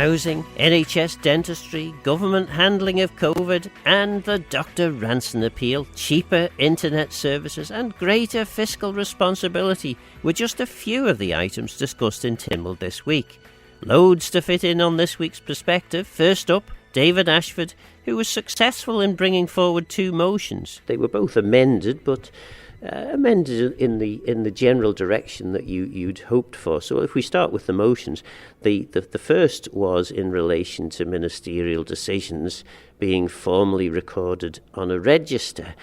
housing, NHS dentistry, government handling of COVID, and the Dr Ranson appeal, cheaper internet services and greater fiscal responsibility were just a few of the items discussed in Tynwald this week. Loads to fit in on this week's perspective. First up, David Ashford, who was successful in bringing forward two motions. They were both amended, but amended in the general direction that you'd hoped for. So if we start with the motions, the first was in relation to ministerial decisions being formally recorded on a register.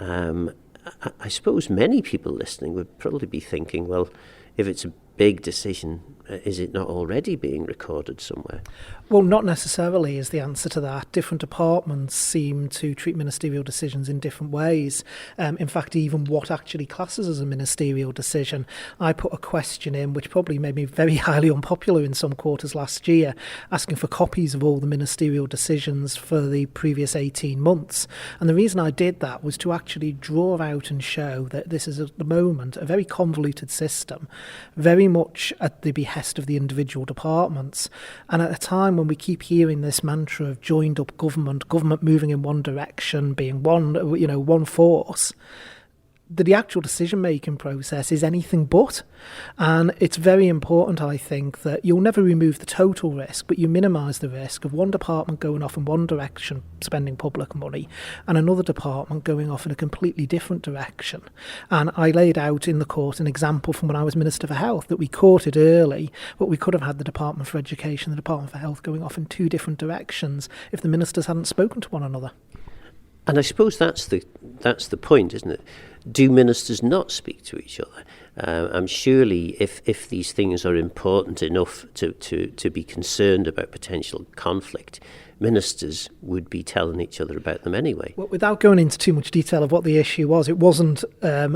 I suppose many people listening would probably be thinking, well, if it's a big decision, is it not already being recorded somewhere? Well, not necessarily is the answer to that. Different departments seem to treat ministerial decisions in different ways. In fact, even what actually classes as a ministerial decision. I put a question in, which probably made me very highly unpopular in some quarters last year, asking for copies of all the ministerial decisions for the previous 18 months. And the reason I did that was to actually draw out and show that this is at the moment a very convoluted system, very much at the behest of the individual departments. And at a time when we keep hearing this mantra of joined up government moving in one direction, being one force, the actual decision-making process is anything but. And it's very important, I think, that you'll never remove the total risk, but you minimise the risk of one department going off in one direction, spending public money, and another department going off in a completely different direction. And I laid out in the court an example from when I was Minister for Health, that we caught it early, but we could have had the Department for Education and the Department for Health going off in two different directions if the ministers hadn't spoken to one another. And I suppose that's the point, isn't it? Do ministers not speak to each other? Surely if these things are important enough to be concerned about potential conflict, ministers would be telling each other about them anyway. Well, without going into too much detail of what the issue was, it wasn't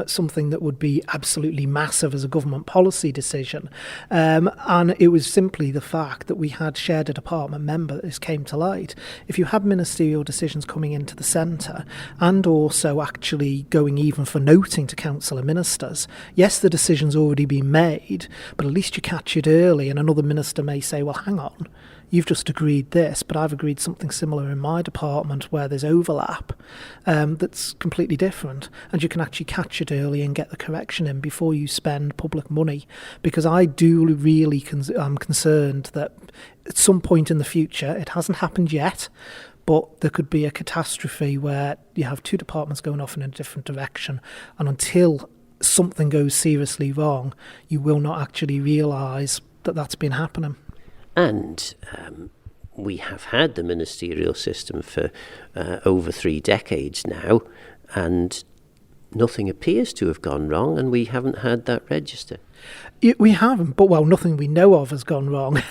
something that would be absolutely massive as a government policy decision. And it was simply the fact that we had shared a department member that this came to light. If you have ministerial decisions coming into the centre and also actually going even for noting to council and ministers, yes, the decision's already been made, but at least you catch it early and another minister may say, well, hang on, you've just agreed this, but I've agreed something similar in my department where there's overlap that's completely different. And you can actually catch it early and get the correction in before you spend public money. Because I do really am concerned that at some point in the future, it hasn't happened yet, but there could be a catastrophe where you have two departments going off in a different direction. And until something goes seriously wrong, you will not actually realise that that's been happening. And we have had the ministerial system for over 3 decades now, and nothing appears to have gone wrong, and we haven't had that register. We haven't, but nothing we know of has gone wrong.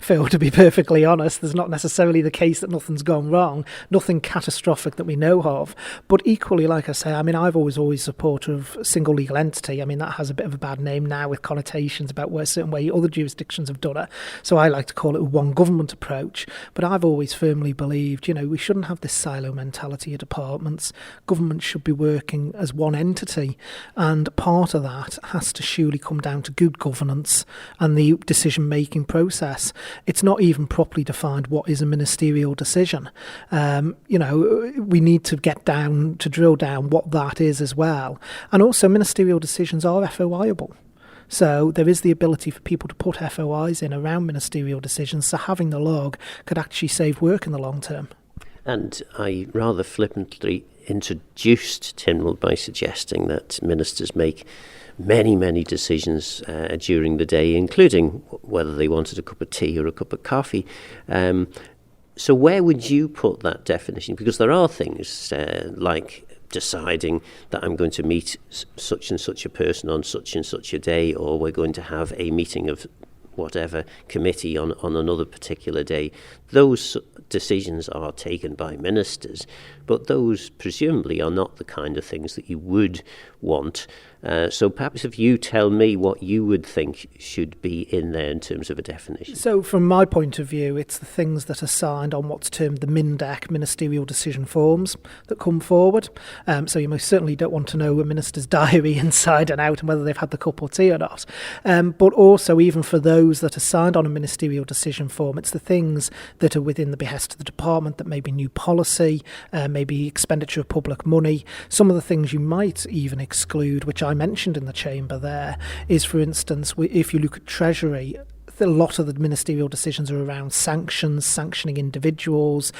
Phil, to be perfectly honest, there's not necessarily the case that nothing's gone wrong, nothing catastrophic that we know of. But equally, like I say, I've always supporter of single legal entity. That has a bit of a bad name now with connotations about where certain way other jurisdictions have done it. So I like to call it a one government approach. But I've always firmly believed, we shouldn't have this silo mentality of departments. Government should be working as one entity. And part of that has to surely come down to good governance and the decision-making process. It's not even properly defined what is a ministerial decision. We need to drill down what that is as well. And also ministerial decisions are FOIable. So there is the ability for people to put FOIs in around ministerial decisions, so having the log could actually save work in the long term. And I rather flippantly introduced Tynwald by suggesting that ministers make many decisions during the day, including whether they wanted a cup of tea or a cup of coffee. So where would you put that definition? Because there are things like deciding that I'm going to meet such and such a person on such and such a day, or we're going to have a meeting of whatever committee on another particular day. Those decisions are taken by ministers, but those presumably are not the kind of things that you would want So perhaps if you tell me what you would think should be in there in terms of a definition. So from my point of view, it's the things that are signed on what's termed the MINDEC, Ministerial Decision Forms, that come forward. So you most certainly don't want to know a minister's diary inside and out and whether they've had the cup of tea or not. But also, even for those that are signed on a ministerial decision form, it's the things that are within the behest of the department, that may be new policy, maybe expenditure of public money. Some of the things you might even exclude, which I mentioned in the chamber there, is, for instance, if you look at Treasury, a lot of the ministerial decisions are around sanctions, sanctioning individuals,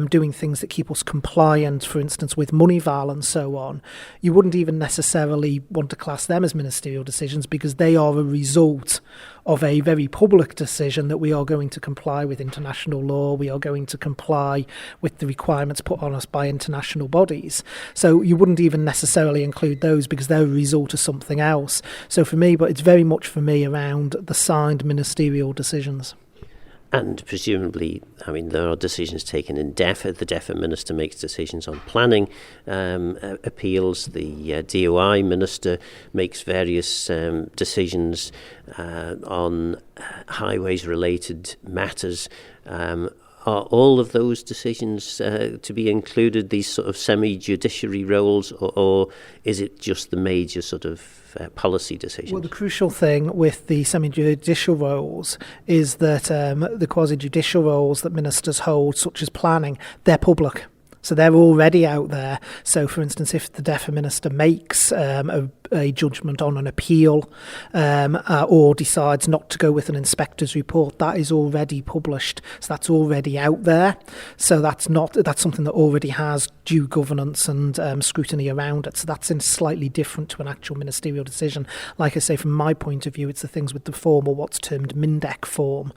doing things that keep us compliant, for instance, with Moneyval and so on. You wouldn't even necessarily want to class them as ministerial decisions because they are a result of a very public decision that we are going to comply with international law, we are going to comply with the requirements put on us by international bodies. So you wouldn't even necessarily include those because they're a result of something else. So for me, but it's very much for me around the signed ministerial decisions. And presumably, I mean, there are decisions taken in DEFA. The DEFA minister makes decisions on planning appeals. The DOI minister makes various decisions on highways-related matters. Are all of those decisions to be included, these sort of semi-judiciary roles, or is it just the major sort of policy decisions? Well, the crucial thing with the semi-judicial roles is that the quasi-judicial roles that ministers hold, such as planning, they're public. So they're already out there. So, for instance, if the DEFA minister makes a judgment on an appeal or decides not to go with an inspector's report, that is already published. So that's already out there. So that's something that already has due governance and scrutiny around it. So that's slightly different to an actual ministerial decision. Like I say, from my point of view, it's the things with the form, or what's termed MINDEC form.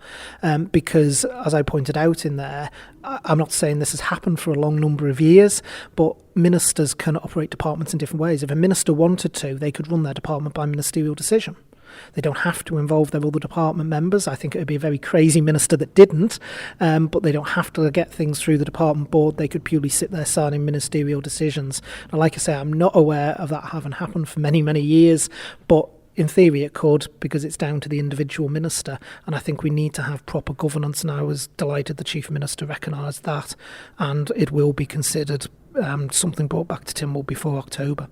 Because, as I pointed out in there, I'm not saying this has happened for a long number of years, but ministers can operate departments in different ways. If a minister wanted to, they could run their department by ministerial decision. They don't have to involve their other department members. I think it would be a very crazy minister that didn't, but they don't have to get things through the department board. They could purely sit there signing ministerial decisions. Now, like I say, I'm not aware of that having happened for many, many years, but in theory it could, because it's down to the individual minister, and I think we need to have proper governance, and I was delighted the Chief Minister recognised that, and it will be considered something brought back to Tynwald before October.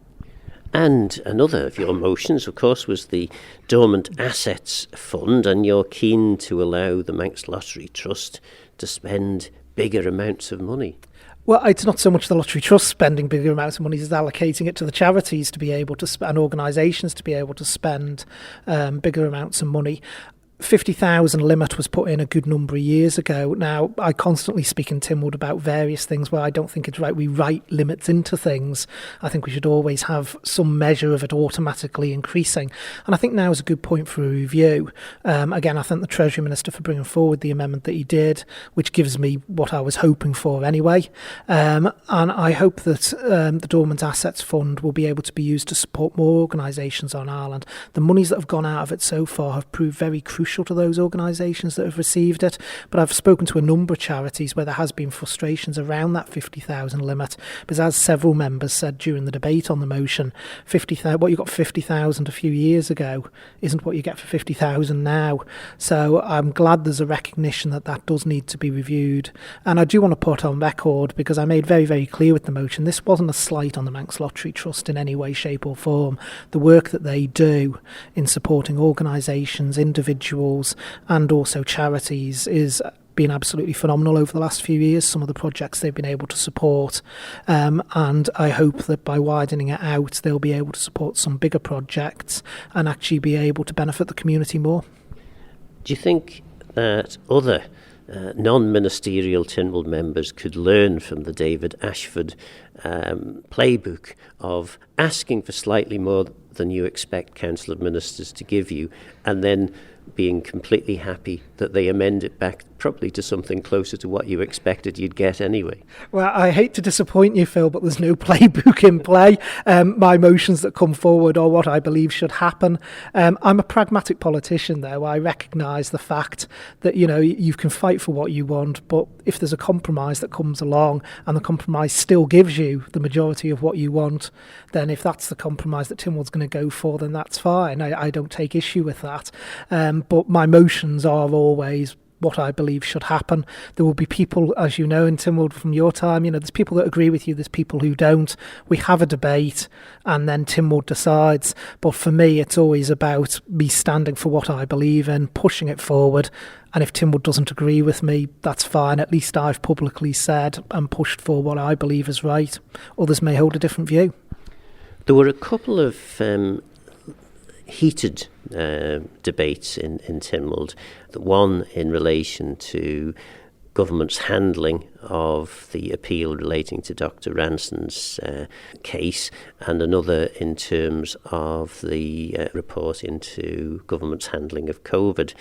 And another of your motions, of course, was the Dormant Assets Fund, and you're keen to allow the Manx Lottery Trust to spend bigger amounts of money. Well, it's not so much the Lottery Trust spending bigger amounts of money as allocating it to the charities to be able to and organisations to be able to spend bigger amounts of money. 50,000 limit was put in a good number of years ago. Now, I constantly speak in Tynwald about various things where I don't think it's right we write limits into things. I think we should always have some measure of it automatically increasing. And I think now is a good point for a review. Again, I thank the Treasury Minister for bringing forward the amendment that he did, which gives me what I was hoping for anyway. And I hope that the Dormant Assets Fund will be able to be used to support more organisations on Ireland. The monies that have gone out of it so far have proved very crucial to those organisations that have received it, but I've spoken to a number of charities where there has been frustrations around that 50,000 limit, because as several members said during the debate on the motion, what you got 50,000 a few years ago isn't what you get for 50,000 now. So I'm glad there's a recognition that that does need to be reviewed, and I do want to put on record, because I made very, very clear with the motion, this wasn't a slight on the Manx Lottery Trust in any way, shape or form. The work that they do in supporting organisations, individuals and also charities is been absolutely phenomenal over the last few years, some of the projects they've been able to support, and I hope that by widening it out they'll be able to support some bigger projects and actually be able to benefit the community more. Do you think that other non-ministerial Tynwald members could learn from the David Ashford playbook of asking for slightly more than you expect Council of Ministers to give you, and then being completely happy that they amend it back probably to something closer to what you expected you'd get anyway. Well, I hate to disappoint you, Phil, but there's no playbook in play. My motions that come forward are what I believe should happen. I'm a pragmatic politician, though. I recognise the fact that, you can fight for what you want, but if there's a compromise that comes along and the compromise still gives you the majority of what you want, then if that's the compromise that Tynwald's going to go for, then that's fine. I don't take issue with that. But my motions are always what I believe should happen. There will be people, as you know, in Tynwald from your time, there's people that agree with you, there's people who don't. We have a debate and then Tynwald decides. But for me, it's always about me standing for what I believe in, pushing it forward. And if Tynwald doesn't agree with me, that's fine. At least I've publicly said and pushed for what I believe is right. Others may hold a different view. There were a couple of heated debates in Tynwald. The one in relation to government's handling of the appeal relating to Dr Ranson's case, and another in terms of the report into government's handling of COVID.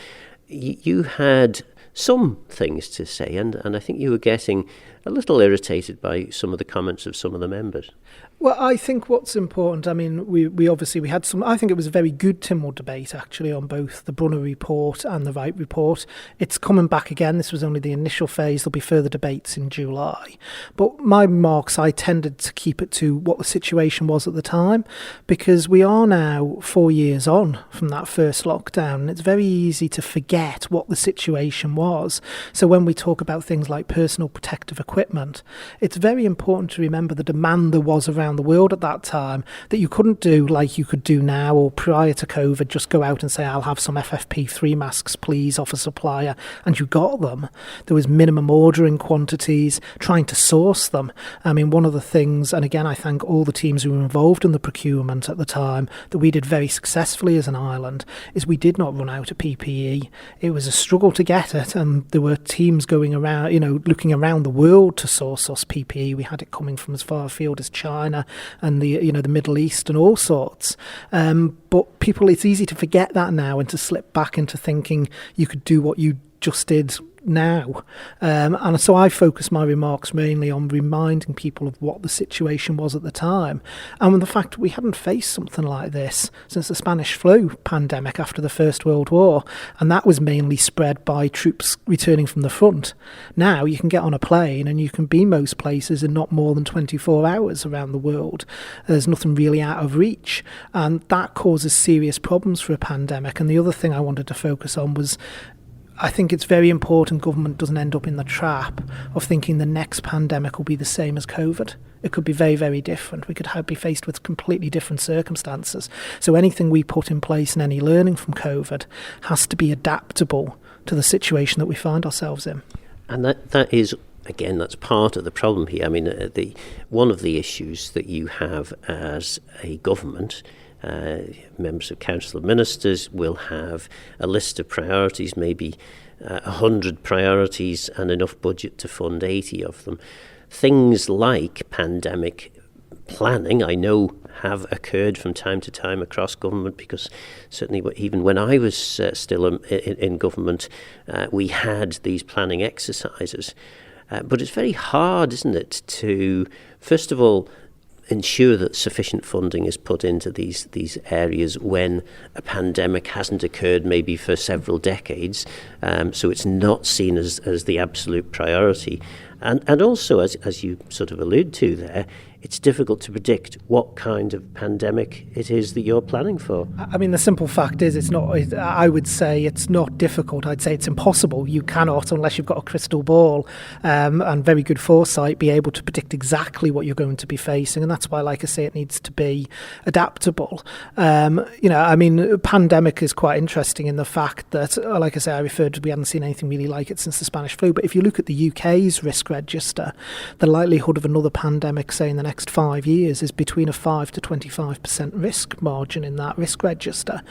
You had some things to say, and I think you were getting a little irritated by some of the comments of some of the members. Well, I think what's important, we obviously had some, I think it was a very good Tynwald debate actually on both the Brunner report and the Wright report. It's coming back again. This was only the initial phase. There'll be further debates in July. But my remarks, I tended to keep it to what the situation was at the time, because we are now 4 years on from that first lockdown, and it's very easy to forget what the situation was. So when we talk about things like personal protective equipment, it's very important to remember the demand there was around the world at that time that you couldn't do like you could do now or prior to COVID, just go out and say, I'll have some FFP3 masks, please, off a supplier, and you got them. There was minimum ordering quantities, trying to source them. One of the things, and again, I thank all the teams who were involved in the procurement at the time, that we did very successfully as an island, is we did not run out of PPE. It was a struggle to get it, and there were teams going around, looking around the world to source us PPE. We had it coming from as far afield as China and the Middle East and all sorts. But people, it's easy to forget that now and to slip back into thinking you could do what you just did now. And so I focus my remarks mainly on reminding people of what the situation was at the time, and the fact we hadn't faced something like this since the Spanish flu pandemic after the First World War, and that was mainly spread by troops returning from the front. Now you can get on a plane and you can be most places in not more than 24 hours around the world. There's nothing really out of reach, and that causes serious problems for a pandemic. And the other thing I wanted to focus on was, I think it's very important government doesn't end up in the trap of thinking the next pandemic will be the same as COVID. It could be very, very different. We could be faced with completely different circumstances. So anything we put in place and any learning from COVID has to be adaptable to the situation that we find ourselves in. And that is, again, that's part of the problem here. One of the issues that you have as a government, members of Council of Ministers will have a list of priorities, maybe 100 priorities and enough budget to fund 80 of them. Things like pandemic planning, I know, have occurred from time to time across government, because certainly even when I was still in government, we had these planning exercises. But it's very hard, isn't it, to, first of all, ensure that sufficient funding is put into these areas when a pandemic hasn't occurred maybe for several decades, so it's not seen as the absolute priority. And also, as you sort of allude to there, it's difficult to predict what kind of pandemic it is that you're planning for. The simple fact is it's not, I would say it's not difficult. I'd say it's impossible. You cannot, unless you've got a crystal ball and very good foresight, be able to predict exactly what you're going to be facing. And that's why, like I say, it needs to be adaptable. Pandemic is quite interesting in the fact that, like I say, we hadn't seen anything really like it since the Spanish flu. But if you look at the UK's risk register, the likelihood of another pandemic, say in the next 5 years, is between a 5 to 25% risk margin in that risk register.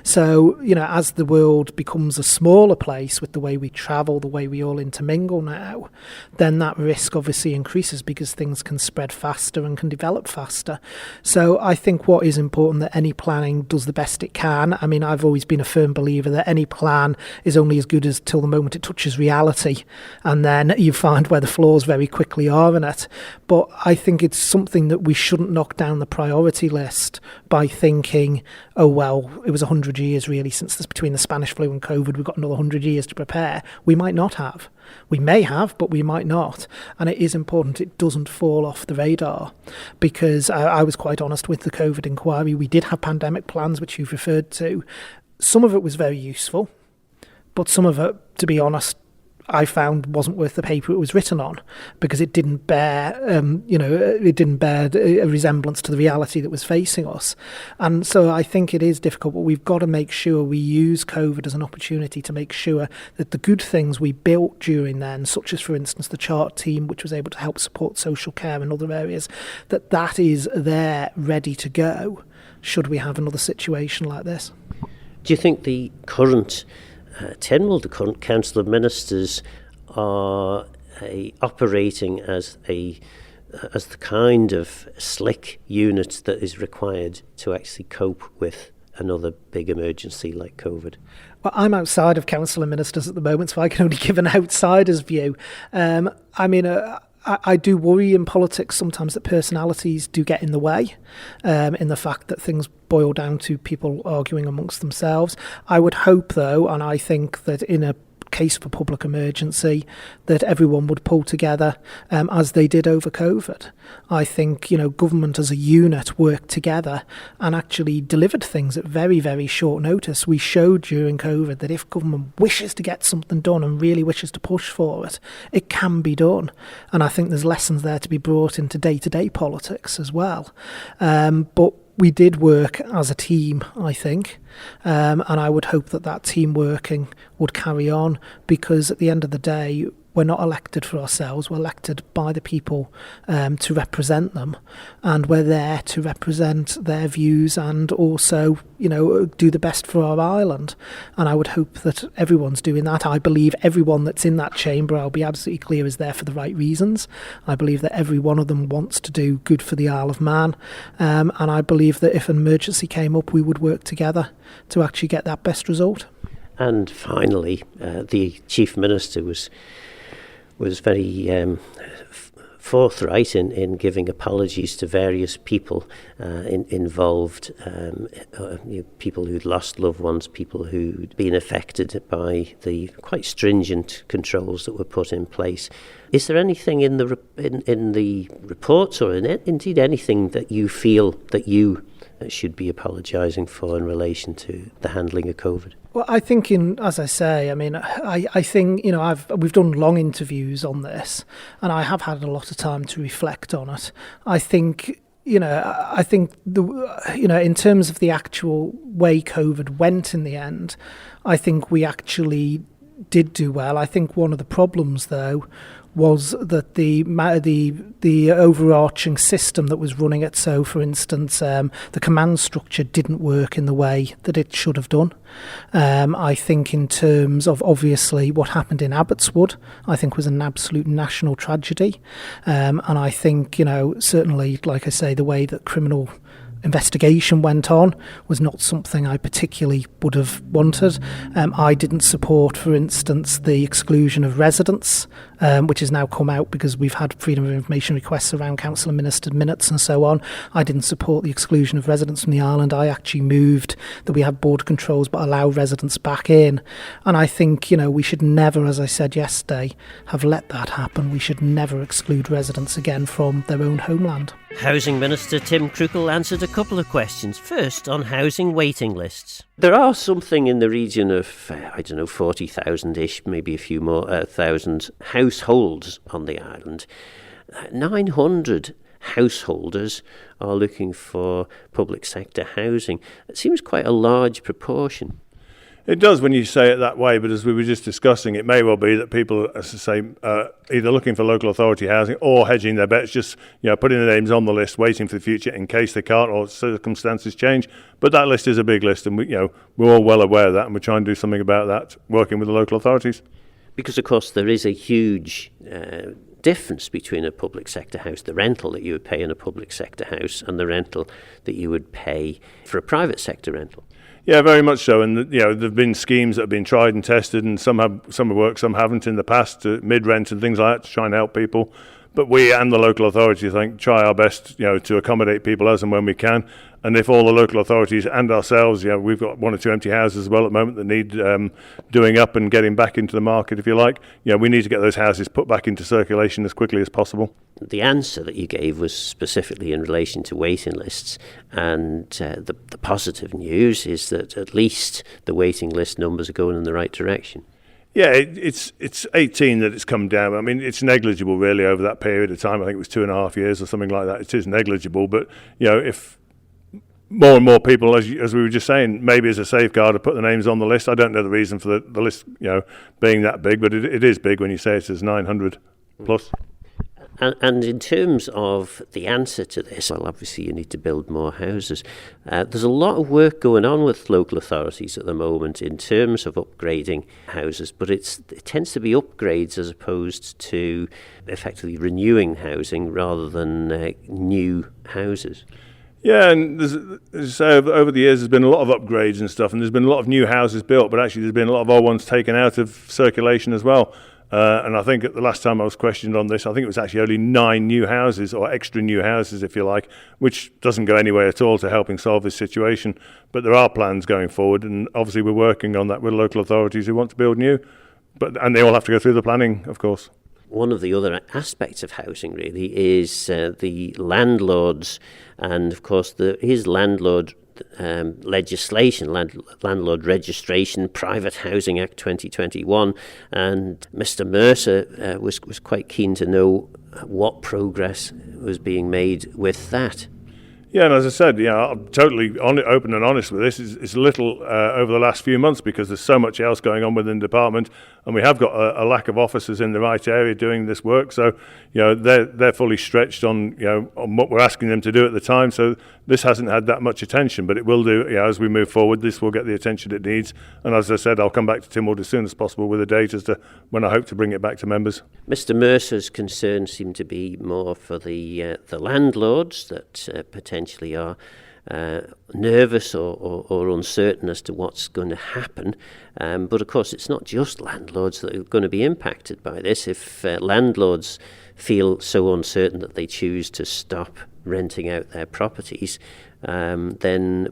So, as the world becomes a smaller place with the way we travel, the way we all intermingle now, then that risk obviously increases because things can spread faster and can develop faster. So I think what is important that any planning does the best it can. I mean, I've always been a firm believer that any plan is only as good as till the moment it touches reality, and then you find where the flaws very quickly are in it. But I think it's something that we shouldn't knock down the priority list by thinking, oh, well, it was 100 years really since between the Spanish flu and COVID, we've got another 100 years to prepare. We might not have. We may have, but we might not. And it is important it doesn't fall off the radar, because I was quite honest with the COVID inquiry. We did have pandemic plans, which you've referred to. Some of it was very useful, but some of it, to be honest, I found wasn't worth the paper it was written on, because it didn't bear, it didn't bear a resemblance to the reality that was facing us. And so I think it is difficult, but we've got to make sure we use COVID as an opportunity to make sure that the good things we built during then, such as, for instance, the chart team, which was able to help support social care and other areas, that is there ready to go should we have another situation like this. Do you think the current Tynwald, the current Council of Ministers, are operating as the kind of slick unit that is required to actually cope with another big emergency like COVID? Well, I'm outside of Council of Ministers at the moment, so I can only give an outsider's view. I do worry in politics sometimes that personalities do get in the way, in the fact that things boil down to people arguing amongst themselves. I would hope, though, and I think that in a case of a public emergency, that everyone would pull together as they did over COVID. I think, government as a unit worked together and actually delivered things at very, very short notice. We showed during COVID that if government wishes to get something done and really wishes to push for it, it can be done. And I think there's lessons there to be brought into day-to-day politics as well. But we did work as a team, I think, and I would hope that team working would carry on, because at the end of the day, we're not elected for ourselves, we're elected by the people to represent them, and we're there to represent their views and also, do the best for our island. And I would hope that everyone's doing that. I believe everyone that's in that chamber, I'll be absolutely clear, is there for the right reasons. I believe that every one of them wants to do good for the Isle of Man, and I believe that if an emergency came up, we would work together to actually get that best result. And finally, the Chief Minister was very forthright in giving apologies to various people involved, people who'd lost loved ones, people who'd been affected by the quite stringent controls that were put in place. Is there anything in the reports, or indeed anything that you feel that you should be apologising for in relation to the handling of COVID? Well, I think, as I say, I think, we've done long interviews on this, and I have had a lot of time to reflect on it. I think, in terms of the actual way COVID went in the end, I think we actually did do well. I think one of the problems, though, was that the overarching system that was running it. So, for instance, the command structure didn't work in the way that it should have done. I think in terms of, obviously, what happened in Abbotswood, I think was an absolute national tragedy. And I think, certainly, like I say, the way that criminal investigation went on was not something I particularly would have wanted. I didn't support, for instance, the exclusion of residents, which has now come out because we've had freedom of information requests around council and minister minutes and so on. I didn't support the exclusion of residents from the island. I actually moved that we have border controls but allow residents back in. And I think, we should never, as I said yesterday, have let that happen. We should never exclude residents again from their own homeland. Housing Minister Tim Crookall answered a couple of questions. First, on housing waiting lists. There are something in the region of, 40,000-ish, maybe a few more, 1,000 households on the island. 900 householders are looking for public sector housing. It seems quite a large proportion. It does when you say it that way, but as we were just discussing, it may well be that people, as I say, either looking for local authority housing or hedging their bets, just putting their names on the list, waiting for the future in case they can't or circumstances change. But that list is a big list, and we're all well aware of that, and we're trying to do something about that, working with the local authorities. Because, of course, there is a huge difference between a public sector house, the rental that you would pay in a public sector house, and the rental that you would pay for a private sector rental. Yeah, very much so. And there have been schemes that have been tried and tested, and some have worked, some haven't in the past, mid-rent and things like that, to try and help people. But we and the local authorities, I think, try our best, to accommodate people as and when we can. And if all the local authorities and ourselves, we've got 1 or 2 empty houses as well at the moment that need doing up and getting back into the market, if you like. We need to get those houses put back into circulation as quickly as possible. The answer that you gave was specifically in relation to waiting lists, and the positive news is that at least the waiting list numbers are going in the right direction. Yeah, it's 18 that it's come down. I mean, it's negligible really over that period of time. I think it was 2.5 years or something like that. It is negligible, but if more and more people, as we were just saying, maybe as a safeguard to put the names on the list. I don't know the reason for the list, being that big, but it is big when you say it's 900 plus. And in terms of the answer to this, well, obviously you need to build more houses. There's a lot of work going on with local authorities at the moment in terms of upgrading houses, but it tends to be upgrades as opposed to effectively renewing housing rather than new houses. Yeah, and as I say, over the years there's been a lot of upgrades and stuff, and there's been a lot of new houses built, but actually there's been a lot of old ones taken out of circulation as well. And I think at the last time I was questioned on this, I think it was actually only 9 new houses, or extra new houses, if you like, which doesn't go anywhere at all to helping solve this situation. But there are plans going forward, and obviously we're working on that with local authorities who want to build new. And they all have to go through the planning, of course. One of the other aspects of housing really is the landlords, and of course there is landlord legislation, Landlord Registration, Private Housing Act 2021, and Mr Mercer was quite keen to know what progress was being made with that. Yeah, and as I said, I'm totally open and honest with this. It's a little over the last few months because there's so much else going on within the department, and we have got a lack of officers in the right area doing this work. So, they're fully stretched on what we're asking them to do at the time. So this hasn't had that much attention, but it will do. As we move forward, this will get the attention it needs. And as I said, I'll come back to Tynwald as soon as possible with a date as to when I hope to bring it back to members. Mr Mercer's concerns seem to be more for the landlords that potentially are nervous or uncertain as to what's going to happen. But of course, it's not just landlords that are going to be impacted by this. If landlords feel so uncertain that they choose to stop renting out their properties, then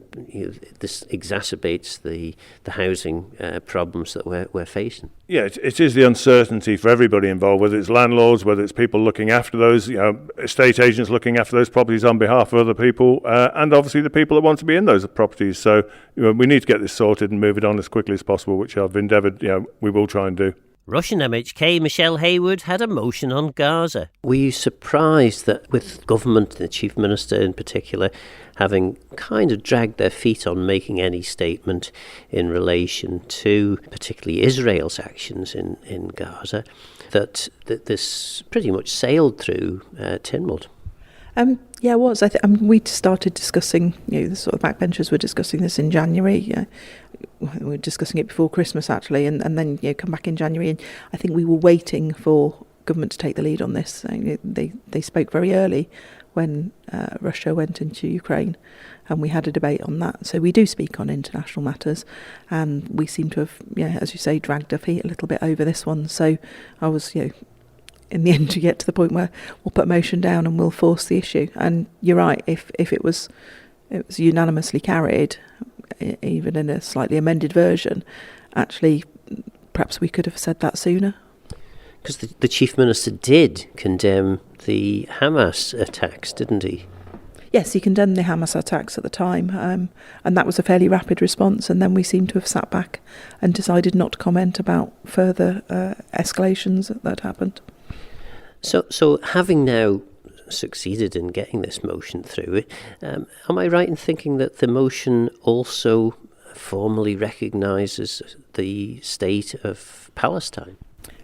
this exacerbates the housing problems that we're facing. Yeah, it is the uncertainty for everybody involved, whether it's landlords, whether it's people looking after those, estate agents looking after those properties on behalf of other people, and obviously the people that want to be in those properties. So we need to get this sorted and move it on as quickly as possible, which I've endeavoured, we will try and do. Russian MHK Michelle Haywood had a motion on Gaza. Were you surprised that with government, the Chief Minister in particular, having kind of dragged their feet on making any statement in relation to particularly Israel's actions in Gaza, that this pretty much sailed through Tynwald? Yeah, it was. We started discussing, the sort of backbenchers were discussing this in January. We were discussing it before Christmas, actually, and then come back in January. And I think we were waiting for government to take the lead on this. They spoke very early when Russia went into Ukraine, and we had a debate on that. So we do speak on international matters, and we seem to have, as you say, dragged our feet a little bit over this one. So I was, in the end, to get to the point where we'll put a motion down and we'll force the issue. And you're right, if it was unanimously carried, even in a slightly amended version, actually perhaps we could have said that sooner. Because the Chief Minister did condemn the Hamas attacks, didn't he? Yes, he condemned the Hamas attacks at the time, and that was a fairly rapid response, and then we seem to have sat back and decided not to comment about further escalations that happened. So having now succeeded in getting this motion through, am I right in thinking that the motion also formally recognises the state of Palestine.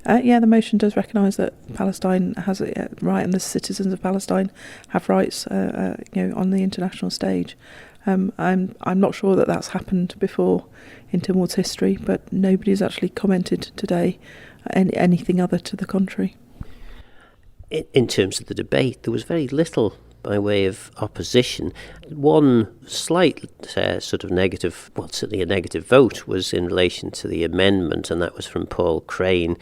The motion does recognise that Palestine has a right, and the citizens of Palestine have rights, on the international stage. I'm not sure that that's happened before in Tynwald's history, but nobody's actually commented today anything other to the contrary. In terms of the debate, there was very little by way of opposition. One slight sort of negative, certainly a negative vote, was in relation to the amendment, and that was from Paul Crane.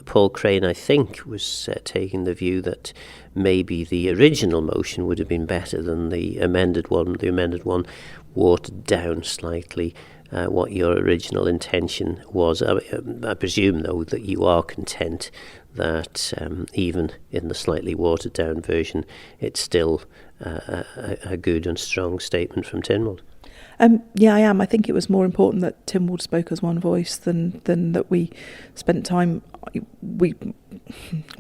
Paul Crane, I think, was taking the view that maybe the original motion would have been better than the amended one. The amended one watered down slightly what your original intention was. I presume, though, that you are content that even in the slightly watered down version, it's still a good and strong statement from Tynwald. I am. I think it was more important that Tynwald spoke as one voice than that we spent time. We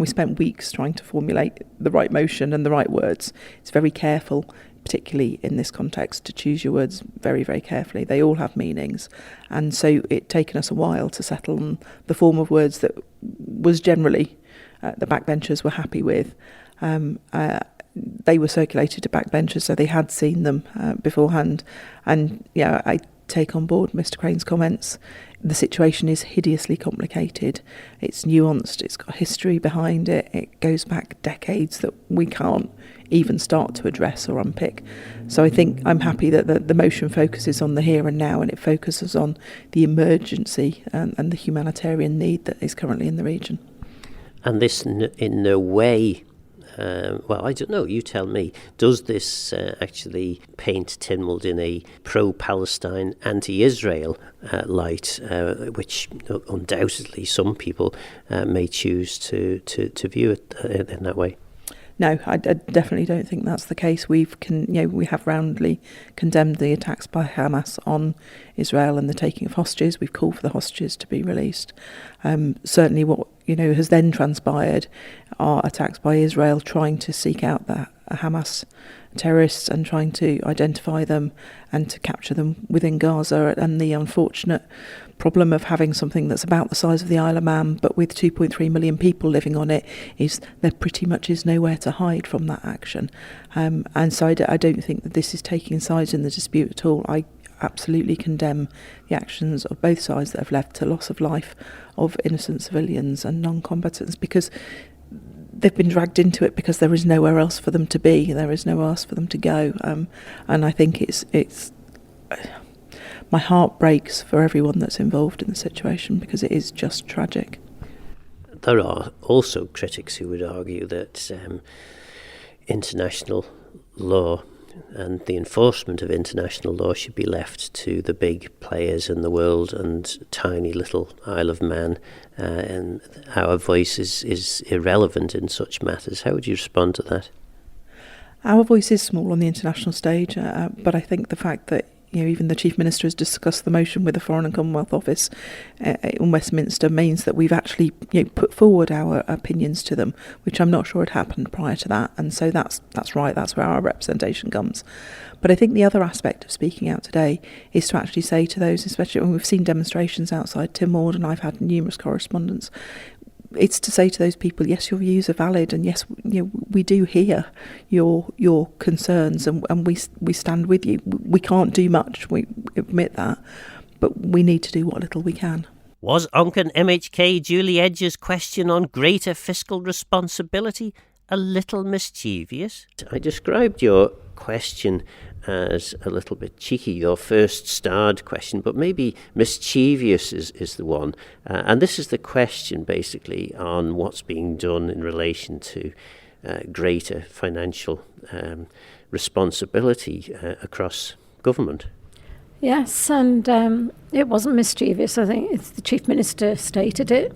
spent weeks trying to formulate the right motion and the right words. It's very careful, particularly in this context, to choose your words very, very carefully. They all have meanings, and so it's taken us a while to settle on the form of words that was generally the backbenchers were happy with. They were circulated to backbenchers, so they had seen them beforehand. And I take on board Mr. Crane's comments. The situation is hideously complicated. It's nuanced. It's got history behind it. It goes back decades that we can't even start to address or unpick. So I think I'm happy that the motion focuses on the here and now, and it focuses on the emergency and the humanitarian need that is currently in the region. And this in no way, I don't know, you tell me, does this actually paint Tynwald in a pro-Palestine, anti-Israel light, which undoubtedly some people may choose to view it in that way? No, I definitely don't think that's the case. We have roundly condemned the attacks by Hamas on Israel and the taking of hostages. We've called for the hostages to be released. Certainly, what has then transpired are attacks by Israel trying to seek out the Hamas terrorists and trying to identify them and to capture them within Gaza, and the unfortunate problem of having something that's about the size of the Isle of Man but with 2.3 million people living on it is there pretty much is nowhere to hide from that action. And so I don't think that this is taking sides in the dispute at all. I absolutely condemn the actions of both sides that have led to loss of life of innocent civilians and non-combatants, because they've been dragged into it because there is nowhere else for them to be, there is nowhere else for them to go, and I think it's my heart breaks for everyone that's involved in the situation, because it is just tragic. There are also critics who would argue that international law and the enforcement of international law should be left to the big players in the world, and tiny little Isle of Man, and our voice is irrelevant in such matters. How would you respond to that? Our voice is small on the international stage, but I think the fact that even the Chief Minister has discussed the motion with the Foreign and Commonwealth Office in Westminster means that we've actually put forward our opinions to them, which I'm not sure had happened prior to that. And so that's right, that's where our representation comes. But I think the other aspect of speaking out today is to actually say to those, especially when we've seen demonstrations outside Tynwald, and I've had numerous correspondence, it's to say to those people, yes, your views are valid, and yes, we do hear your concerns, and we stand with you. We can't do much, we admit that, but we need to do what little we can. Was Oncan MHK Julie Edge's question on greater fiscal responsibility a little mischievous? I described your question as a little bit cheeky, your first starred question, but maybe mischievous is the one. And this is the question basically on what's being done in relation to greater financial responsibility across government. Yes, and it wasn't mischievous. I think the Chief Minister stated it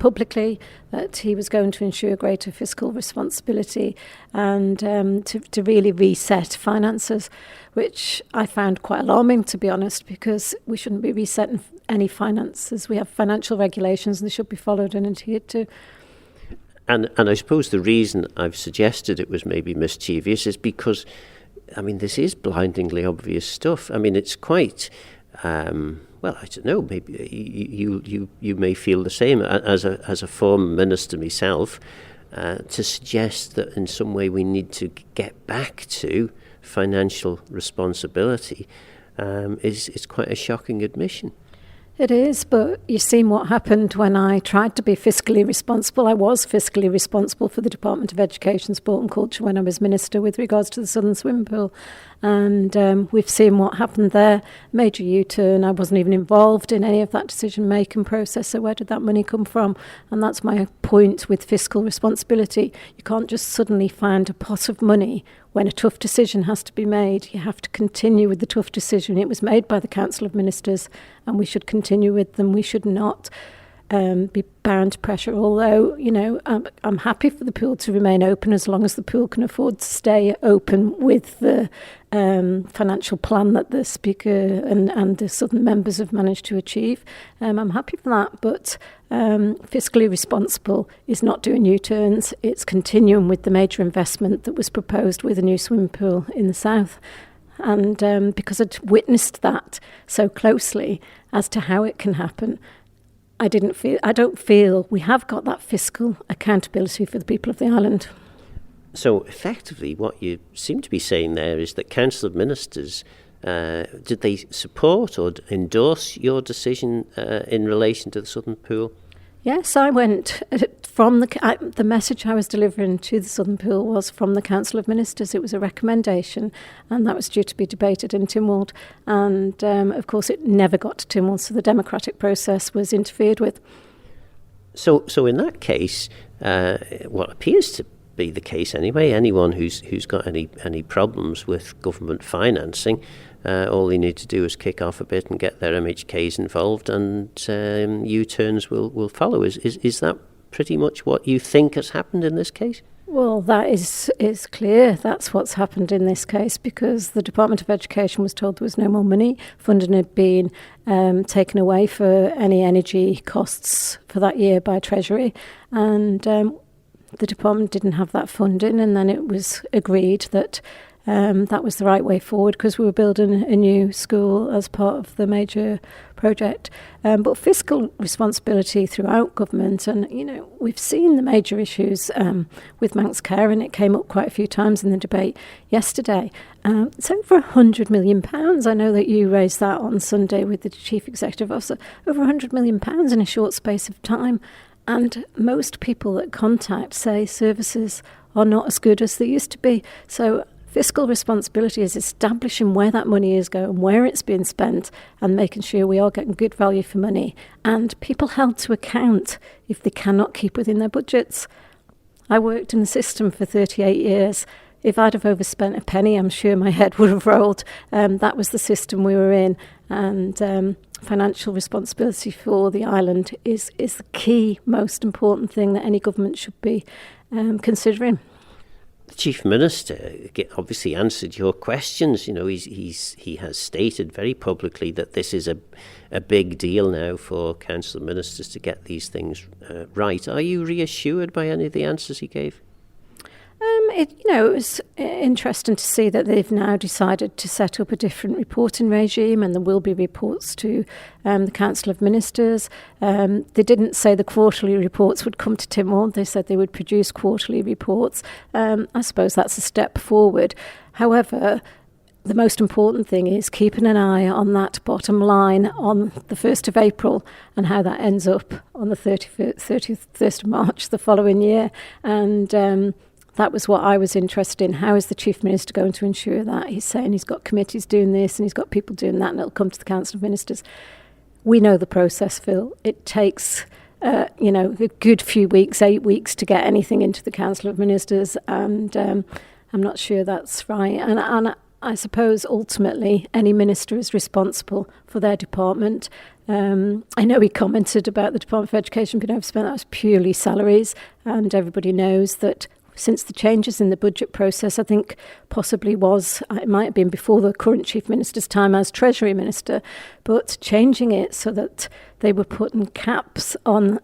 publicly, that he was going to ensure greater fiscal responsibility and to really reset finances, which I found quite alarming, to be honest, because we shouldn't be resetting any finances. We have financial regulations and they should be followed and adhered to. And I suppose the reason I've suggested it was maybe mischievous is because I mean, this is blindingly obvious stuff. I mean, it's quite, well, I don't know, maybe you may feel the same as a former minister myself, to suggest that in some way we need to get back to financial responsibility is quite a shocking admission. It is, but you've seen what happened when I tried to be fiscally responsible. I was fiscally responsible for the Department of Education, Sport and Culture when I was Minister with regards to the Southern Swimming Pool. And we've seen what happened there. Major U-turn. I wasn't even involved in any of that decision-making process, so where did that money come from? And that's my point with fiscal responsibility. You can't just suddenly find a pot of money when a tough decision has to be made. You have to continue with the tough decision. It was made by the Council of Ministers, and we should continue with them. We should not be bound to pressure, although, you know, I'm happy for the pool to remain open as long as the pool can afford to stay open with the financial plan that the Speaker and the Southern members have managed to achieve. I'm happy for that, but fiscally responsible is not doing U-turns. It's continuing with the major investment that was proposed with a new swimming pool in the south. And because I'd witnessed that so closely as to how it can happen, I don't feel we have got that fiscal accountability for the people of the island. So effectively what you seem to be saying there is that Council of Ministers, did they support or endorse your decision in relation to the Southern Pool? Yes, I went from the message I was delivering to the Southern Pool was from the Council of Ministers. It was a recommendation, and that was due to be debated in Tynwald. And of course, it never got to Tynwald, so the democratic process was interfered with. So in that case, what appears to be the case anyway, anyone who's got any problems with government financing, all they need to do is kick off a bit and get their MHKs involved, and U-turns will follow. Is that pretty much what you think has happened in this case? Well, that is clear. That's what's happened in this case, because the Department of Education was told there was no more money. Funding had been taken away for any energy costs for that year by Treasury, and the department didn't have that funding, and then it was agreed that that was the right way forward because we were building a new school as part of the major project. But fiscal responsibility throughout government, and you know, we've seen the major issues with Manx Care, and it came up quite a few times in the debate yesterday. It's over £100 million. I know that you raised that on Sunday with the Chief Executive Officer. Over £100 million in a short space of time. And most people that contact say services are not as good as they used to be. So fiscal responsibility is establishing where that money is going, where it's being spent, and making sure we are getting good value for money. And people held to account if they cannot keep within their budgets. I worked in the system for 38 years. If I'd have overspent a penny, I'm sure my head would have rolled. That was the system we were in. And financial responsibility for the island is the key, most important thing that any government should be considering. The Chief Minister obviously answered your questions. You know, he has stated very publicly that this is a big deal now for Council of Ministers to get these things right. Are you reassured by any of the answers he gave? It was interesting to see that they've now decided to set up a different reporting regime, and there will be reports to the Council of Ministers. They didn't say the quarterly reports would come to Tynwald. They said they would produce quarterly reports. I suppose that's a step forward. However, the most important thing is keeping an eye on that bottom line on the 1st of April and how that ends up on the 31st of March the following year. And that was what I was interested in. How is the Chief Minister going to ensure that? He's saying he's got committees doing this and he's got people doing that, and it'll come to the Council of Ministers. We know the process, Phil. It takes, a good few weeks, 8 weeks, to get anything into the Council of Ministers, and I'm not sure that's right. And I suppose ultimately any minister is responsible for their department. I know he commented about the Department of Education being overspent. That was purely salaries, and everybody knows that since the changes in the budget process, I think possibly it might have been before the current Chief Minister's time as Treasury Minister, but changing it so that they were putting caps on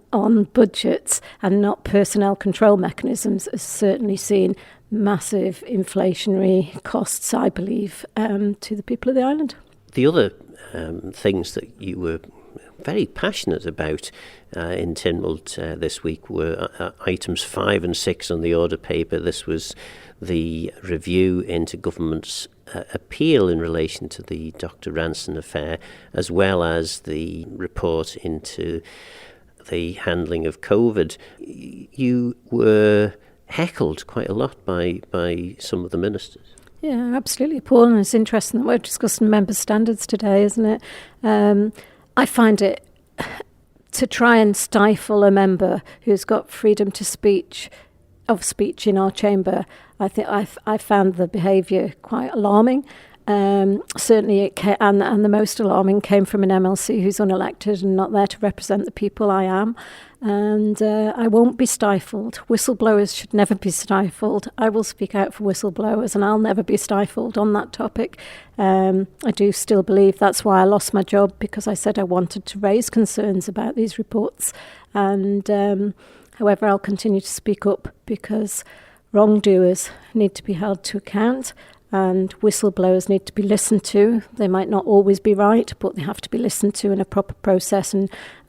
budgets and not personnel control mechanisms has certainly seen massive inflationary costs, I believe, to the people of the island. The other things that you were very passionate about in Tynwald this week were items 5 and 6 on the order paper. This was the review into government's appeal in relation to the Dr Ranson affair, as well as the report into the handling of COVID. You were heckled quite a lot by some of the ministers. Yeah, absolutely, Paul, and it's interesting that we're discussing member standards today, isn't it? I find it to try and stifle a member who's got freedom to speech in our chamber. I think I found the behaviour quite alarming. Certainly, and the most alarming came from an MLC who's unelected and not there to represent the people I am. And I won't be stifled. Whistleblowers should never be stifled. I will speak out for whistleblowers, and I'll never be stifled on that topic. I do still believe that's why I lost my job, because I said I wanted to raise concerns about these reports. And however, I'll continue to speak up, because wrongdoers need to be held to account. And whistleblowers need to be listened to. They might not always be right, but they have to be listened to in a proper process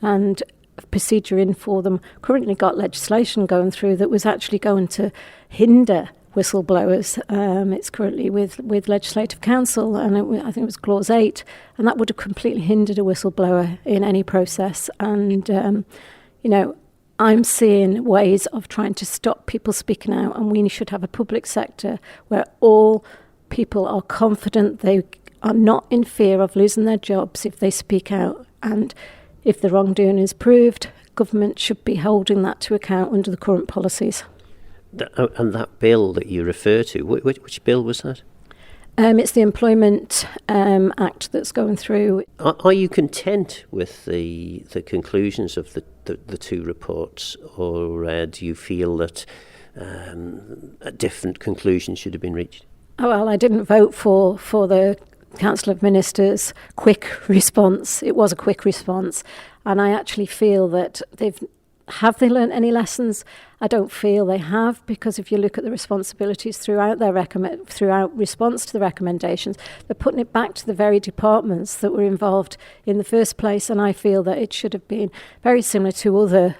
and procedure in for them. Currently got legislation going through that was actually going to hinder whistleblowers. It's currently with Legislative Council, and I think it was Clause 8, and that would have completely hindered a whistleblower in any process. And, I'm seeing ways of trying to stop people speaking out, and we should have a public sector where all people are confident they are not in fear of losing their jobs if they speak out. And if the wrongdoing is proved, government should be holding that to account under the current policies. And that bill that you refer to, which bill was that? It's the Employment Act that's going through. Are you content with the conclusions of the two reports, or do you feel that a different conclusion should have been reached? Oh, well, I didn't vote for the Council of Ministers' quick response. It was a quick response, and I actually feel that have they learnt any lessons? I don't feel they have, because if you look at the responsibilities throughout response to the recommendations, they're putting it back to the very departments that were involved in the first place, and I feel that it should have been very similar to other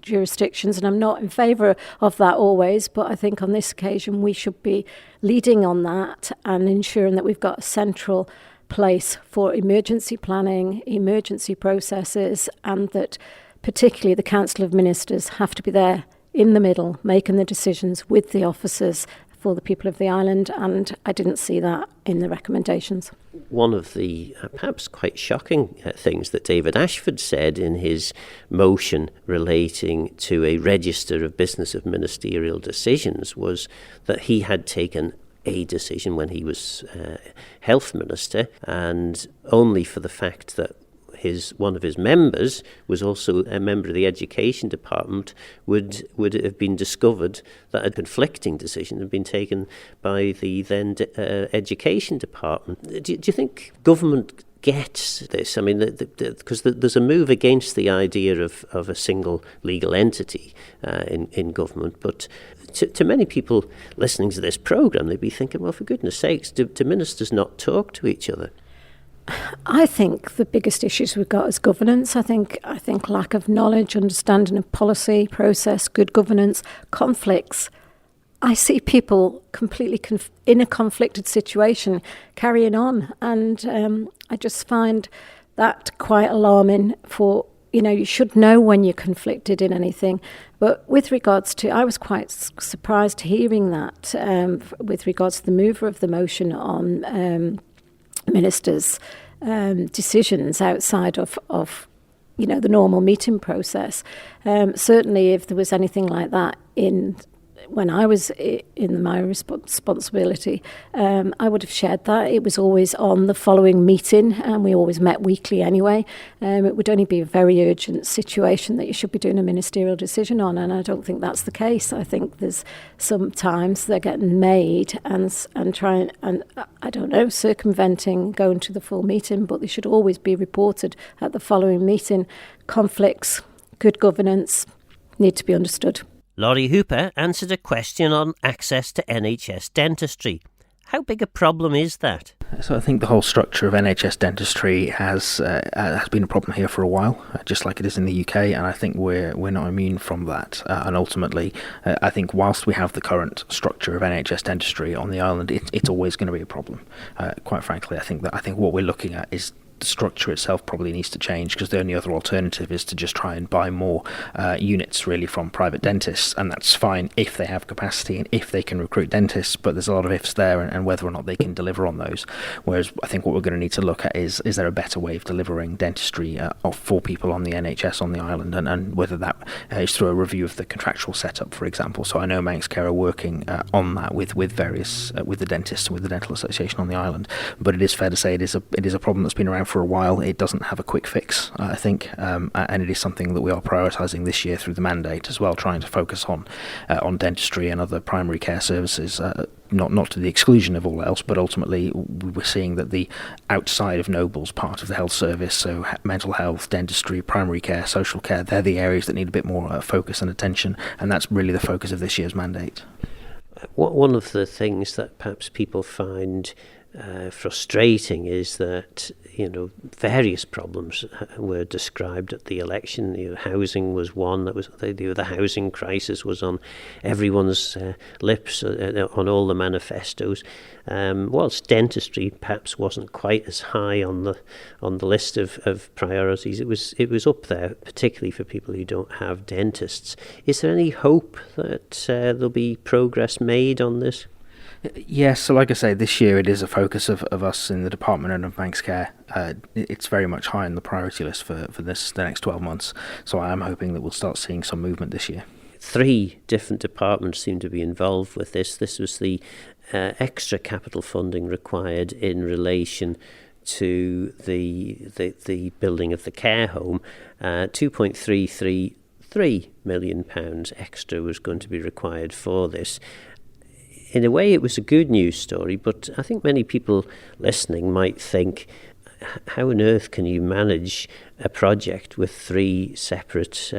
jurisdictions, and I'm not in favour of that always, but I think on this occasion we should be leading on that and ensuring that we've got a central place for emergency planning, emergency processes, and that particularly the Council of Ministers have to be there in the middle, making the decisions with the officers for the people of the island, and I didn't see that in the recommendations. One of the perhaps quite shocking things that David Ashford said in his motion relating to a register of business of ministerial decisions was that he had taken a decision when he was health minister, and only for the fact that one of his members was also a member of the education department would it have been discovered that a conflicting decision had been taken by the then education department. Do you think government gets this? I mean, because there's a move against the idea of a single legal entity in government, but to many people listening to this programme, they'd be thinking, well, for goodness sakes, do ministers not talk to each other? I think the biggest issues we've got is governance. I think lack of knowledge, understanding of policy, process, good governance, conflicts. I see people completely in a conflicted situation carrying on, and I just find that quite alarming. You should know when you're conflicted in anything. But with regards to, I was quite surprised hearing that with regards to the mover of the motion on ministers' decisions outside of the normal meeting process. Certainly, if there was anything like that when I was in my responsibility, I would have shared that. It was always on the following meeting, and we always met weekly anyway. It would only be a very urgent situation that you should be doing a ministerial decision on, and I don't think that's the case. I think there's sometimes they're getting made and trying, and I don't know, circumventing going to the full meeting, but they should always be reported at the following meeting. Conflicts, good governance need to be understood. Laurie Hooper answered a question on access to NHS dentistry. How big a problem is that? So I think the whole structure of NHS dentistry has been a problem here for a while, just like it is in the UK, and I think we're not immune from that. And ultimately, I think whilst we have the current structure of NHS dentistry on the island, it's always going to be a problem. Quite frankly, I think what we're looking at is the structure itself probably needs to change, because the only other alternative is to just try and buy more units really from private dentists, and that's fine if they have capacity and if they can recruit dentists, but there's a lot of ifs there and whether or not they can deliver on those. Whereas I think what we're going to need to look at is there a better way of delivering dentistry for people on the NHS on the island, and whether that is through a review of the contractual setup, for example. So I know Manx Care are working on that with various with the dentists and with the Dental Association on the island, but it is fair to say it is a problem that's been around for a while. It doesn't have a quick fix, I think, and it is something that we are prioritising this year through the mandate as well, trying to focus on dentistry and other primary care services, not to the exclusion of all else, but ultimately we're seeing that the outside of Nobles part of the health service, so mental health, dentistry, primary care, social care, they're the areas that need a bit more focus and attention, and that's really the focus of this year's mandate. One of the things that perhaps people find frustrating is that various problems were described at the election. Housing was one that was the housing crisis was on everyone's lips on all the manifestos. Whilst dentistry perhaps wasn't quite as high on the list of priorities, it was up there, particularly for people who don't have dentists. Is there any hope that there'll be progress made on this? Yes, so like I say, this year it is a focus of us in the department and of Manx Care. It's very much high on the priority list for the next 12 months, so I am hoping that we'll start seeing some movement this year. 3 different departments seem to be involved with this. This was the extra capital funding required in relation to the building of the care home. £2.333 million extra was going to be required for this. In a way, it was a good news story, but I think many people listening might think, how on earth can you manage a project with 3 separate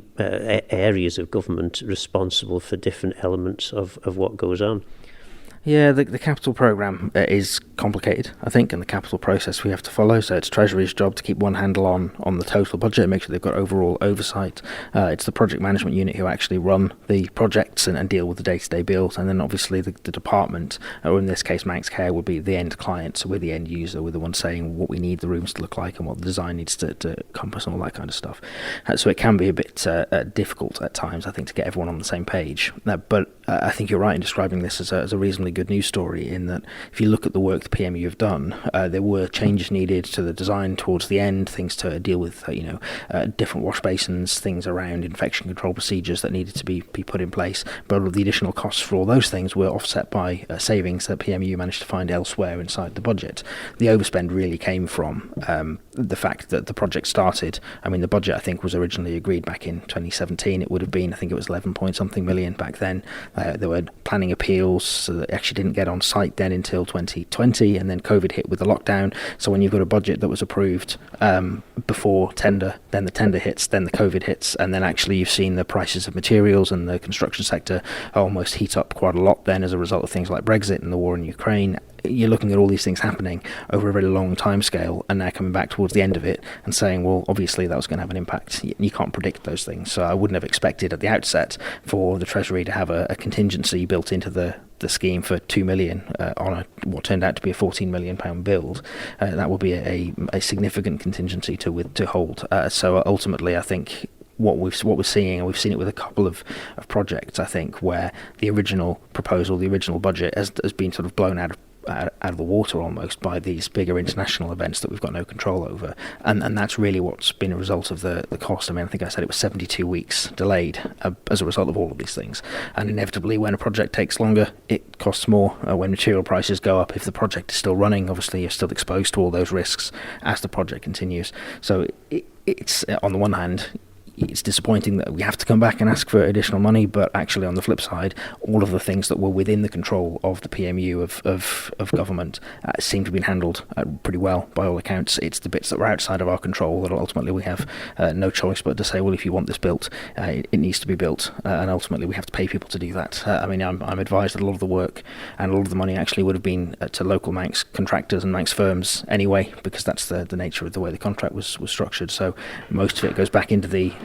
areas of government responsible for different elements of what goes on? Yeah, the capital programme is complicated, I think, and the capital process we have to follow. So it's Treasury's job to keep one handle on the total budget and make sure they've got overall oversight. It's the project management unit who actually run the projects and deal with the day-to-day bills. And then obviously the department, or in this case Manx Care, would be the end client. So we're the end user. We're the one saying what we need the rooms to look like and what the design needs to encompass and all that kind of stuff. So it can be a bit difficult at times, I think, to get everyone on the same page. But I think you're right in describing this as a reasonably good news story, in that if you look at the work the PMU have done, there were changes needed to the design towards the end, things to deal with different wash basins, things around infection control procedures that needed to be put in place, but all of the additional costs for all those things were offset by savings that PMU managed to find elsewhere inside the budget. The overspend really came from the fact that the project started. I mean, the budget I think was originally agreed back in 2017. It would have been, I think it was 11 point something million back then. There were planning appeals, so that actually didn't get on site then until 2020, and then COVID hit with the lockdown. So when you've got a budget that was approved before tender, then the tender hits, then the COVID hits, and then actually you've seen the prices of materials and the construction sector almost heat up quite a lot then as a result of things like Brexit and the war in Ukraine. You're looking at all these things happening over a very long time scale, and now coming back towards the end of it and saying, well, obviously that was going to have an impact. You can't predict those things. So I wouldn't have expected at the outset for the Treasury to have a contingency built into the scheme for 2 million on what turned out to be a £14 million build. That would be a significant contingency to hold. So ultimately, I think what we're seeing, and we've seen it with a couple of projects, I think, where the original proposal, the original budget has been sort of blown out of out of the water almost by these bigger international events that we've got no control over, and that's really what's been a result of the cost. I mean, I think I said it was 72 weeks delayed as a result of all of these things, and inevitably when a project takes longer it costs more. When material prices go up, if the project is still running, obviously you're still exposed to all those risks as the project continues. So it's on the one hand, it's disappointing that we have to come back and ask for additional money, but actually on the flip side, all of the things that were within the control of the PMU of government seem to have been handled pretty well by all accounts. It's the bits that were outside of our control that ultimately we have no choice but to say, well, if you want this built, it needs to be built, and ultimately we have to pay people to do that. I mean, I'm advised that a lot of the work and a lot of the money actually would have been to local Manx contractors and Manx firms anyway, because that's the nature of the way the contract was structured. So most of it goes back into the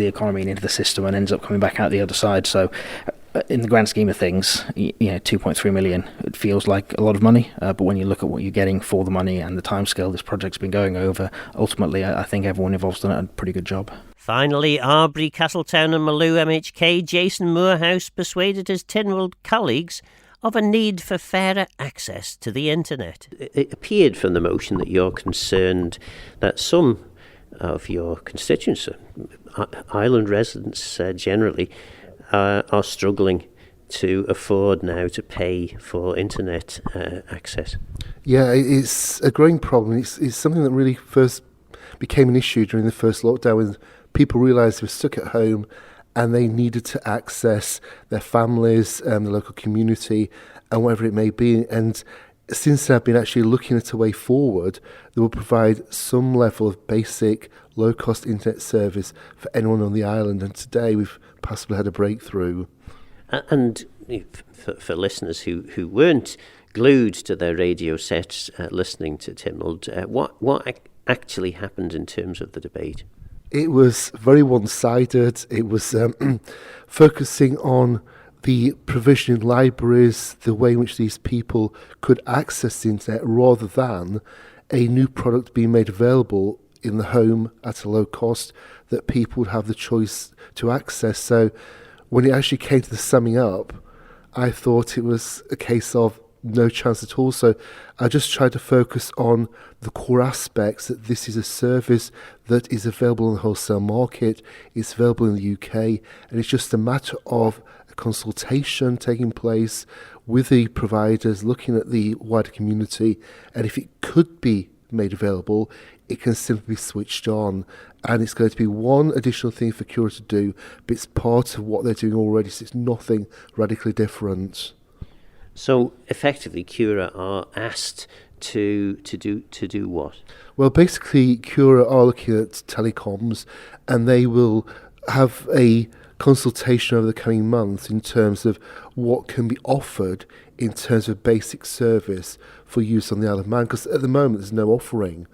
economy and into the system and ends up coming back out the other side. So in the grand scheme of things, 2.3 million, it feels like a lot of money, but when you look at what you're getting for the money and the timescale this project's been going over, ultimately I think everyone involved's done a pretty good job. Finally, Arbury, Castletown and Maloo MHK Jason Moorhouse persuaded his Tynwald colleagues of a need for fairer access to the internet. It appeared from the motion that you're concerned that some of your constituents, island residents generally, are struggling to afford now to pay for internet access. Yeah, it's a growing problem. It's something that really first became an issue during the first lockdown when people realised they were stuck at home and they needed to access their families, the local community and whatever it may be. And since I've been actually looking at a way forward that will provide some level of basic low-cost internet service for anyone on the island, and today we've possibly had a breakthrough. And for listeners who weren't glued to their radio sets listening to Tynwald, what actually happened in terms of the debate? It was very one-sided. It was focusing on the provision in libraries, the way in which these people could access the internet, rather than a new product being made available in the home at a low cost that people would have the choice to access. So when it actually came to the summing up, I thought it was a case of no chance at all. So I just tried to focus on the core aspects, that this is a service that is available in the wholesale market, it's available in the UK, and it's just a matter of a consultation taking place with the providers, looking at the wider community, and if it could be made available, it can simply be switched on. And it's going to be one additional thing for Cura to do, but it's part of what they're doing already, so it's nothing radically different. So effectively, Cura are asked to do what? Well, basically, Cura are looking at telecoms, and they will have a consultation over the coming months in terms of what can be offered in terms of basic service for use on the Isle of Man, because at the moment there's no offering,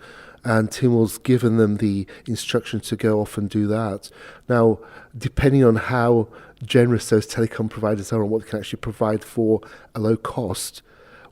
and Tynwald's given them the instruction to go off and do that. Now, depending on how generous those telecom providers are and what they can actually provide for a low cost,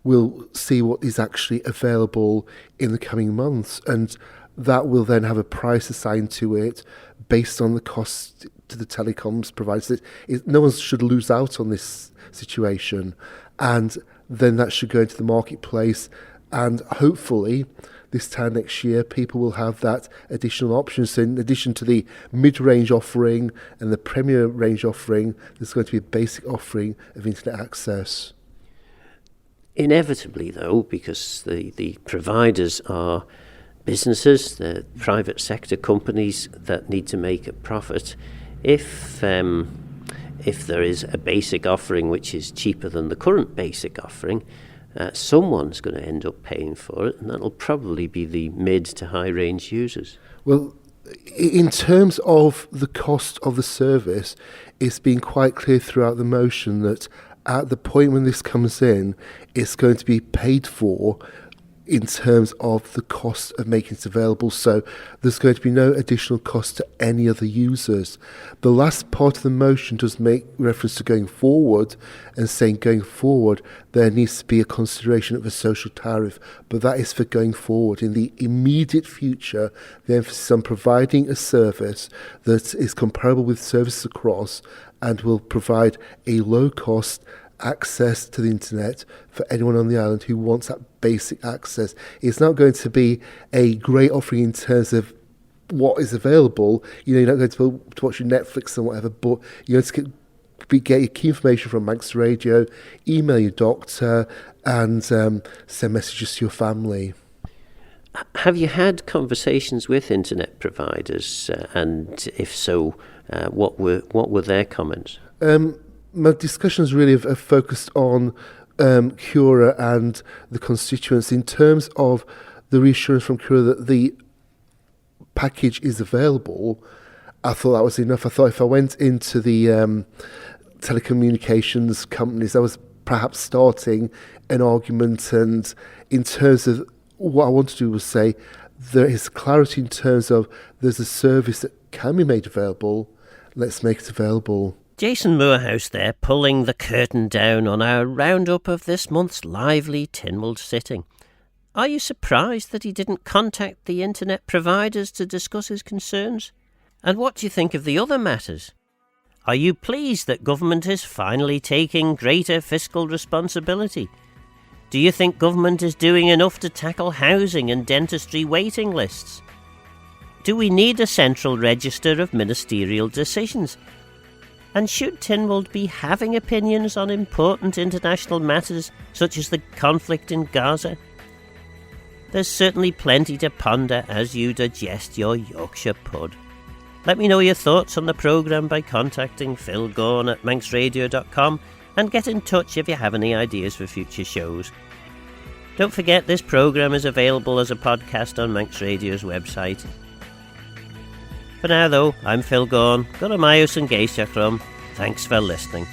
we'll see what is actually available in the coming months, and that will then have a price assigned to it based on the cost to the telecoms providers. No one should lose out on this situation, and then that should go into the marketplace, and hopefully this time next year people will have that additional option. So in addition to the mid-range offering and the premier range offering, there's going to be a basic offering of internet access. Inevitably, though, because the providers are businesses, the private sector companies that need to make a profit, if there is a basic offering which is cheaper than the current basic offering, someone's going to end up paying for it, and that'll probably be the mid to high range users. Well, in terms of the cost of the service, it's been quite clear throughout the motion that at the point when this comes in, it's going to be paid for in terms of the cost of making it available. So there's going to be no additional cost to any other users. The last part of the motion does make reference to going forward and saying going forward there needs to be a consideration of a social tariff, but that is for going forward. In the immediate future, the emphasis on providing a service that is comparable with services across and will provide a low cost access to the internet for anyone on the island who wants that basic access. It's not going to be a great offering in terms of what is available. You're not going to be able to watch your Netflix and whatever, but you're going to get your key information from Manx Radio, email your doctor, and send messages to your family. Have you had conversations with internet providers, and if so, what were their comments? My discussions really have focused on Cura and the constituents in terms of the reassurance from Cura that the package is available. I thought that was enough. I thought if I went into the telecommunications companies, I was perhaps starting an argument, and in terms of what I want to do was say there is clarity in terms of there's a service that can be made available, let's make it available. Jason Moorhouse there, pulling the curtain down on our roundup of this month's lively Tynwald sitting. Are you surprised that he didn't contact the internet providers to discuss his concerns? And what do you think of the other matters? Are you pleased that government is finally taking greater fiscal responsibility? Do you think government is doing enough to tackle housing and dentistry waiting lists? Do we need a central register of ministerial decisions? And should Tynwald be having opinions on important international matters such as the conflict in Gaza? There's certainly plenty to ponder as you digest your Yorkshire pud. Let me know your thoughts on the programme by contacting Phil Gorn at manxradio.com and get in touch if you have any ideas for future shows. Don't forget this programme is available as a podcast on Manx Radio's website. For now though, I'm Phil Gorn, Gora Maius and Geisha Crum. Thanks for listening.